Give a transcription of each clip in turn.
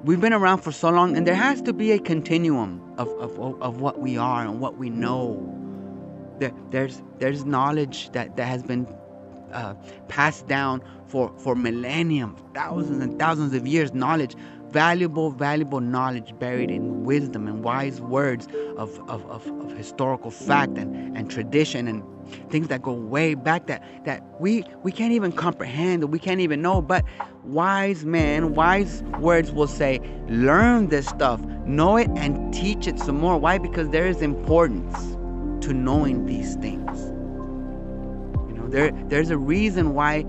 we've been around for so long, and there has to be a continuum of what we are and what we know. There's knowledge that has been passed down for millennium, thousands and thousands of years. Knowledge, valuable knowledge buried in wisdom and wise words of historical fact and tradition and things that go way back that we can't even comprehend, or we can't even know. But wise men, wise words will say, learn this stuff, know it, and teach it some more. Why? Because there is importance to knowing these things. There's a reason why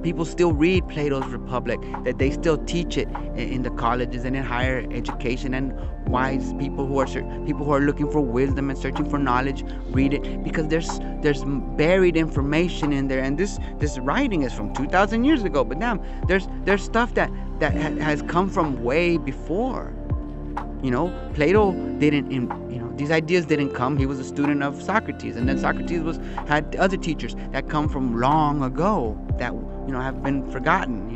people still read Plato's Republic, that they still teach it in the colleges and in higher education, and wise people who are looking for wisdom and searching for knowledge read it, because there's buried information in there. And this writing is from 2,000 years ago, but now there's stuff that has come from way before. Plato these ideas didn't come. He was a student of Socrates, and then Socrates had other teachers that come from long ago that have been forgotten.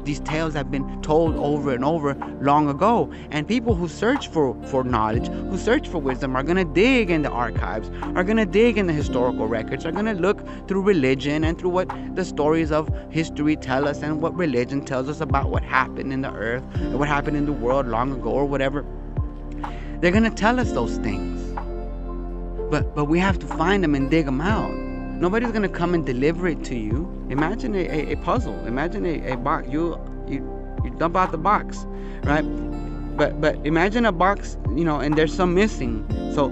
These tales have been told over and over long ago, and people who search for knowledge, who search for wisdom, are going to dig in the archives, are going to dig in the historical records, are going to look through religion and through what the stories of history tell us, and what religion tells us about what happened in the earth, and what happened in the world long ago, or whatever. They're going to tell us those things, but we have to find them and dig them out. Nobody's going to come and deliver it to you. Imagine a puzzle. Imagine a box. You dump out the box, right? But imagine a box, and there's some missing. So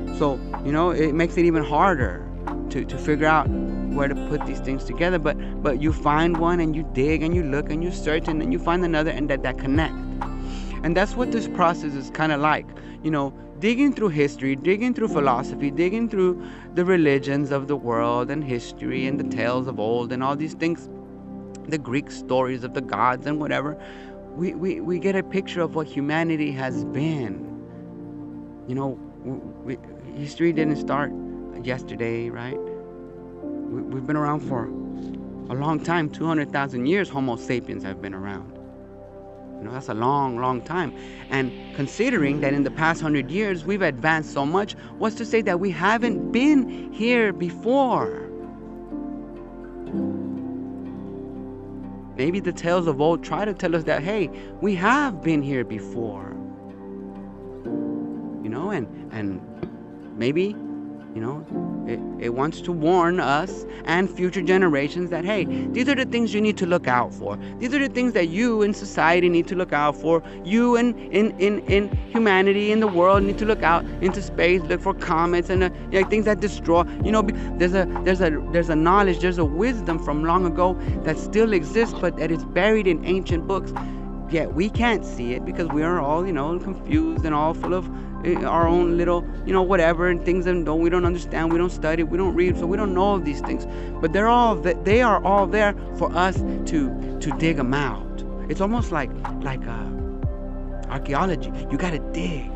it makes it even harder to figure out where to put these things together. But you find one, and you dig and you look and you search, and then you find another, and that connect. And that's what this process is kind of like. Digging through history, digging through philosophy, digging through the religions of the world and history and the tales of old and all these things, the Greek stories of the gods and whatever, we get a picture of what humanity has been. History didn't start yesterday, right? We've been around for a long time. 200,000 years Homo sapiens have been around. That's a long time. And considering that in the past 100 years we've advanced so much, what's to say that we haven't been here before? Maybe the tales of old try to tell us that, hey, we have been here before. And maybe, it wants to warn us and future generations that, hey, these are the things you need to look out for. These are the things that you in society need to look out for. You in humanity, in the world, need to look out into space, look for comets and things that destroy. There's a knowledge, there's a wisdom from long ago that still exists, but that is buried in ancient books. Yet we can't see it because we are all, confused and all full of our own little, whatever, and things that we don't understand, we don't study, we don't read, so we don't know these things. But they are all there for us to dig them out. It's almost like archaeology. You gotta dig.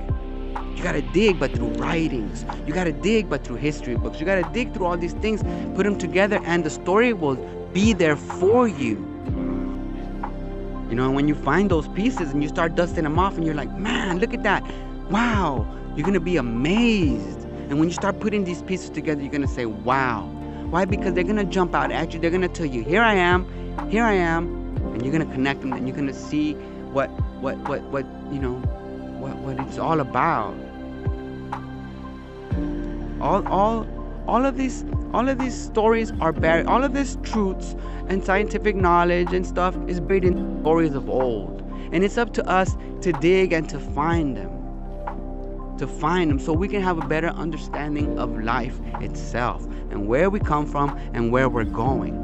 You gotta dig, but through writings. You gotta dig, but through history books. You gotta dig through all these things, put them together, and the story will be there for you. And when you find those pieces and you start dusting them off, and you're like, man, look at that. Wow. You're going to be amazed. And when you start putting these pieces together, you're going to say, wow. Why? Because they're going to jump out at you. They're going to tell you, here I am. And you're going to connect them, and you're going to see what it's all about. All of these stories are buried. All of these truths and scientific knowledge and stuff is buried in stories of old. And it's up to us to dig and to find them. So we can have a better understanding of life itself and where we come from and where we're going.